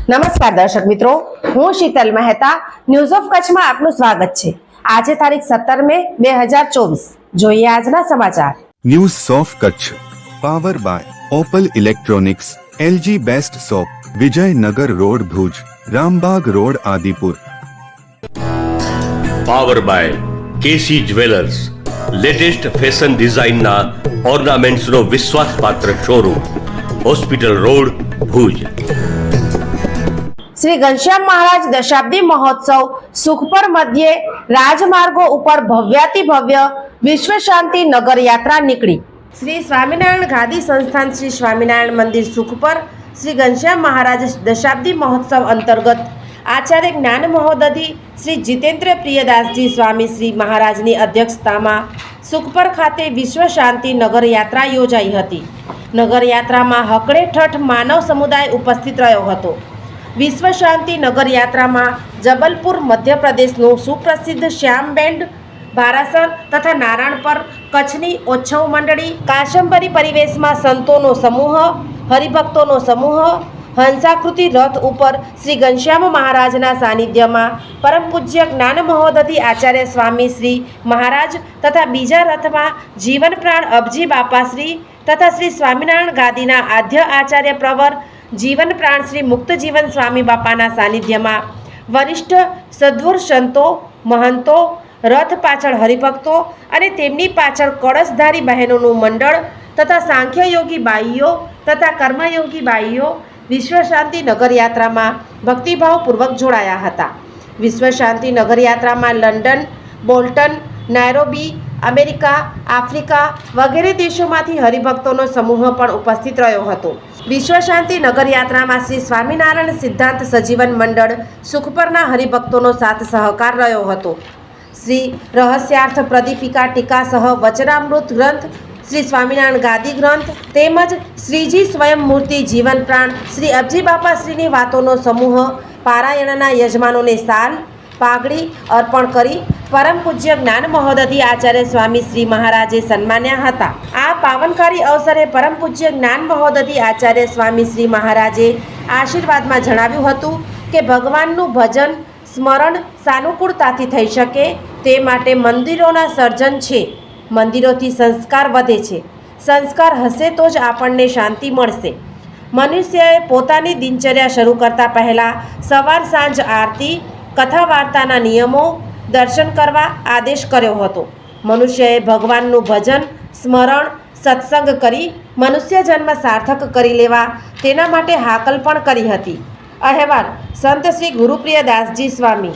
નમસ્કાર દર્શક મિત્રો, હું શીતલ મહેતા. ન્યૂઝ ઓફ કચ્છમાં આપનું સ્વાગત છે. આજે તારીખ 17 મે 2024. જોઈએ આજના સમાચાર. News of Kutch power by Opal Electronics, LG Best Shop, Vijaynagar road Bhuj, Rambaug road Adipur. Power by KC Jewellers, latest fashion ડિઝાઇનના ઓર્નામેન્ટ્સનો વિશ્વાસપાત્ર showroom, hospital road Bhuj. Shri Ghanshyam Maharaj દશાબ્દી મહોત્સવ સુખપર મધ્યે રાજમાર્ગો ઉપર ભવ્યાતિ ભવ્ય વિશ્વ શાંતિ નગર યાત્રા નીકળી. શ્રી સ્વામિનારાયણ ગાદી સંસ્થાન શ્રી સ્વામિનારાયણ મંદિર સુખપર શ્રી ઘનશ્યામ મહારાજ દશાબ્દી મહોત્સવ અંતર્ગત આચાર્ય જ્ઞાન મહોદધિ શ્રી જીતેન્દ્ર પ્રિયદાસજી સ્વામી શ્રી મહારાજની અધ્યક્ષતામાં સુખપર ખાતે વિશ્વ શાંતિ નગર યાત્રા યોજાઈ હતી. નગર યાત્રામાં હકડે ઠઠ માનવ સમુદાય ઉપસ્થિત રહ્યો હતો. વિશ્વ શાંતિ નગર યાત્રામાં જબલપુર મધ્યપ્રદેશનું સુપ્રસિદ્ધ શ્યામ બેન્ડ, ભારાસર તથા નારાયણપર કચ્છની ઓછવ મંડળી, કાશંબરી પરિવેશમાં સંતોનો સમૂહ, હરિભક્તોનો સમૂહ, હંસાકૃતિ રથ ઉપર શ્રી ઘનશ્યામ મહારાજના સાનિધ્યમાં પરમ પૂજ્ય જ્ઞાન મહોદધિ આચાર્ય સ્વામી શ્રી મહારાજ તથા બીજા રથમાં જીવન પ્રાણ અબજી બાપાશ્રી તથા શ્રી સ્વામિનારાયણ ગાદીના આદ્ય આચાર્ય પ્રવર જીવન પ્રાણ શ્રી મુક્ત જીવન સ્વામી બાપાના સાનિધ્યમાં વરિષ્ઠ સદ્ગુર સંતો, મહંતો, રથ પાછળ હરિભક્તો અને તેમની પાછળ કળશધારી બહેનોનું મંડળ તથા સાંખ્યયોગી બાઈઓ તથા કર્મયોગી બાઈઓ વિશ્વ શાંતિ નગર યાત્રામાં ભક્તિભાવપૂર્વક જોડાયા હતા. વિશ્વ શાંતિ નગર યાત્રામાં લંડન, બોલ્ટન, નાયરોબી, અમેરિકા, આફ્રિકા વગેરે દેશોમાંથી હરિભક્તોનો સમૂહ પણ ઉપસ્થિત રહ્યો હતો. વિશ્વ શાંતિ નગર યાત્રામાં શ્રી સ્વામિનારાયણ સિદ્ધાંત સજીવન મંડળ સુખપરના હરિભક્તોનો સાથ સહકાર રહ્યો હતો. શ્રી રહસ્યાર્થ પ્રદીપિકા ટીકા સહ વચનામૃત ગ્રંથ, શ્રી સ્વામિનારાયણ ગાદી ગ્રંથ તેમજ શ્રીજી સ્વયં મૂર્તિ જીવન પ્રાણ શ્રી અબજી બાપાશ્રીની વાતોનો સમૂહ પારાયણના યજમાનોને સાલ, પાઘડી અર્પણ કરી પરમ પૂજ્ય જ્ઞાન મહોદધિ આચાર્ય સ્વામી શ્રી મહારાજે સન્માન્યા હતા. આ પાવનકારી અવસરે પરમ પૂજ્ય જ્ઞાન મહોદધિ આચાર્ય સ્વામી શ્રી મહારાજે આશીર્વાદમાં જણાવ્યું હતું કે ભગવાનનું ભજન સ્મરણ સાનુકૂળતાથી થઈ શકે તે માટે મંદિરોના સર્જન છે. મંદિરોથી સંસ્કાર વધે છે. સંસ્કાર હશે તો જ આપણને શાંતિ મળશે. મનુષ્યએ પોતાની દિનચર્યા શરૂ કરતા પહેલાં સવાર સાંજ આરતી, કથા વાર્તાના નિયમો, દર્શન કરવા આદેશ કર્યો હતો. મનુષ્યએ ભગવાનનું ભજન સ્મરણ સત્સંગ કરી મનુષ્ય જન્મ સાર્થક કરી લેવા તેના માટે હાકલ પણ કરી હતી. અહેવાલ સંત શ્રી ગુરુપ્રિયદાસજી સ્વામી.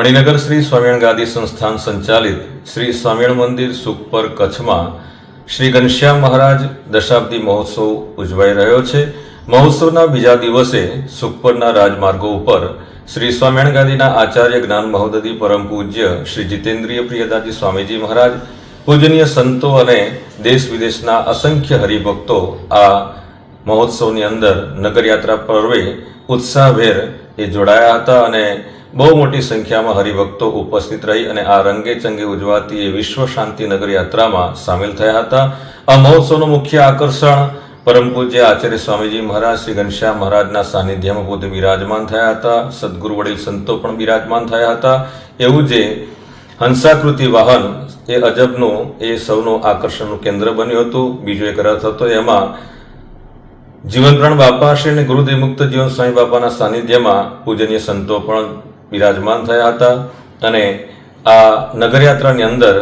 મણિનગર શ્રી સ્વામિનારાયણ ગાદી સંસ્થાન સંચાલિત શ્રી સ્વામિનારાયણ મંદિર સુખપર કચ્છમાં શ્રી ઘનશ્યામ મહારાજ દશાબ્દી મહોત્સવ ઉજવાઈ રહ્યો છે. મહોત્સવના બીજા દિવસે સુખપરના રાજમાર્ગો ઉપર શ્રી સ્વામિનારાયણ ગાદીના આચાર્ય જ્ઞાન મહોદધિ પરમ પૂજ્ય શ્રી જીતેન્દ્રિય પ્રિયદાસજી સ્વામીજી મહારાજ, પૂજનીય સંતો અને દેશ વિદેશના અસંખ્ય હરિભક્તો આ મહોત્સવની અંદર નગરયાત્રા પર્વે ઉત્સાહભેર એ જોડાયા હતા અને બહુ મોટી સંખ્યામાં હરિભક્તો ઉપસ્થિત રહી અને આ રંગે ચંગે ઉજવાતી એ વિશ્વ શાંતિ નગરયાત્રામાં સામેલ થયા હતા. આ મહોત્સવનું મુખ્ય આકર્ષણ પરમ પૂજ્ય આચાર્ય સ્વામીજી મહારાજ શ્રી ઘનશ્યામ મહારાજના સાનિધ્યમાં પોતે બિરાજમાન થયા હતા. સદગુરુ વડીલ સંતો પણ બિરાજમાન થયા હતા. એવું જે હંસાકૃતિ વાહન એ અજબનું એ સૌનું આકર્ષણનું કેન્દ્ર બન્યું હતું. બીજો એક રથ હતો, એમાં જીવનપ્રાણ બાપા શ્રી અને ગુરુદેવ મુક્ત જીવન સ્વામી બાપાના સાનિધ્યમાં પૂજનીય સંતો પણ બિરાજમાન થયા હતા. અને આ નગરયાત્રાની અંદર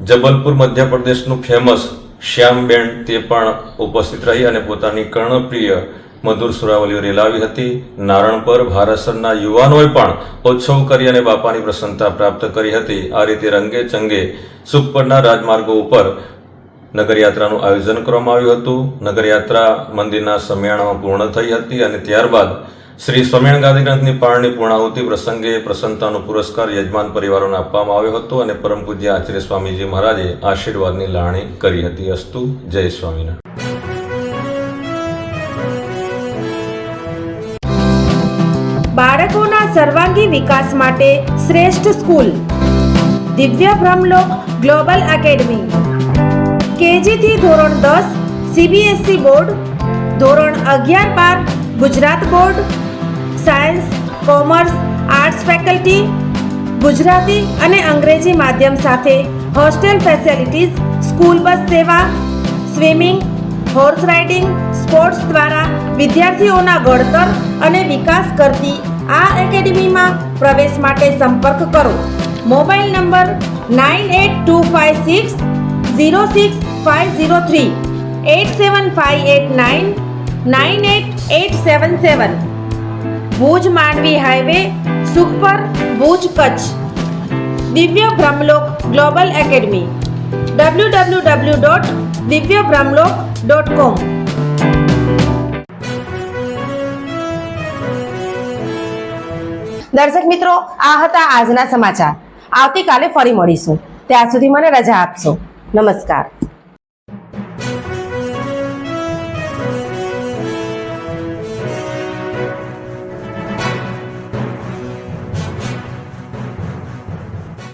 જબલપુર મધ્યપ્રદેશનું ફેમસ શ્યામબેન તે પણ ઉપસ્થિત રહી અને પોતાની કર્ણપ્રિય મધુર સુરાવલીઓ રેલાવી હતી. નારણ પર ભારતસરના યુવાનોએ પણ ઉત્સવ કરી અને બાપાની પ્રસન્નતા પ્રાપ્ત કરી હતી. આ રીતે રંગે ચંગે સુખપરના રાજમાર્ગો ઉપર નગરયાત્રાનું આયોજન કરવામાં આવ્યું હતું. નગરયાત્રા મંદિરના સમિયાણામાં પૂર્ણ થઈ હતી અને ત્યારબાદ શ્રી સ્વામિનારાયણ ગાદી ગ્રંથની પારણી પૂર્ણાહુતિ પ્રસંગે પ્રસન્નતાનો પુરસ્કાર યજમાન પરિવારોને આપવામાં આવ્યો હતો અને પરમ પૂજ્ય આચાર્ય સ્વામીજી મહારાજે આશીર્વાદની લાવણી કરી હતી. અસ્તુ. જય સ્વામિનારાયણ. બાળકોના સર્વાંગી વિકાસ માટે શ્રેષ્ઠ સ્કૂલ દિવ્ય બ્રહ્મલોક ગ્લોબલ એકેડમી. કેજી થી ધોરણ 10 CBSE બોર્ડ, ધોરણ 11-12 Gujarat board, science, commerce, arts faculty, Gujarati અને અંગ્રેજી માધ્યમ સાથે હોસ્ટેલ ફેસિલિટીઝ, સ્કૂલ બસ સેવા, સ્વિમિંગ, હોર્સ રાઇડિંગ, સ્પોર્ટ્સ દ્વારા વિદ્યાર્થીઓના ઘડતર અને વિકાસ કરતી આ એકેડમીમાં પ્રવેશ માટે સંપર્ક કરો. Mobile number 9825606503, 8758998877. Bhuj Mandvi highway, Sukhpar, Bhuj, Kutch. દિવ્ય બ્રહ્મલોક ગ્લોબલ એકેડમી. www.divyabrahmlok.com. દર્શક મિત્રો, આ હતા આજના સમાચાર. આવતીકાલે ફરી મળીશું. ત્યાં સુધી મને રજા આપશો. નમસ્કાર.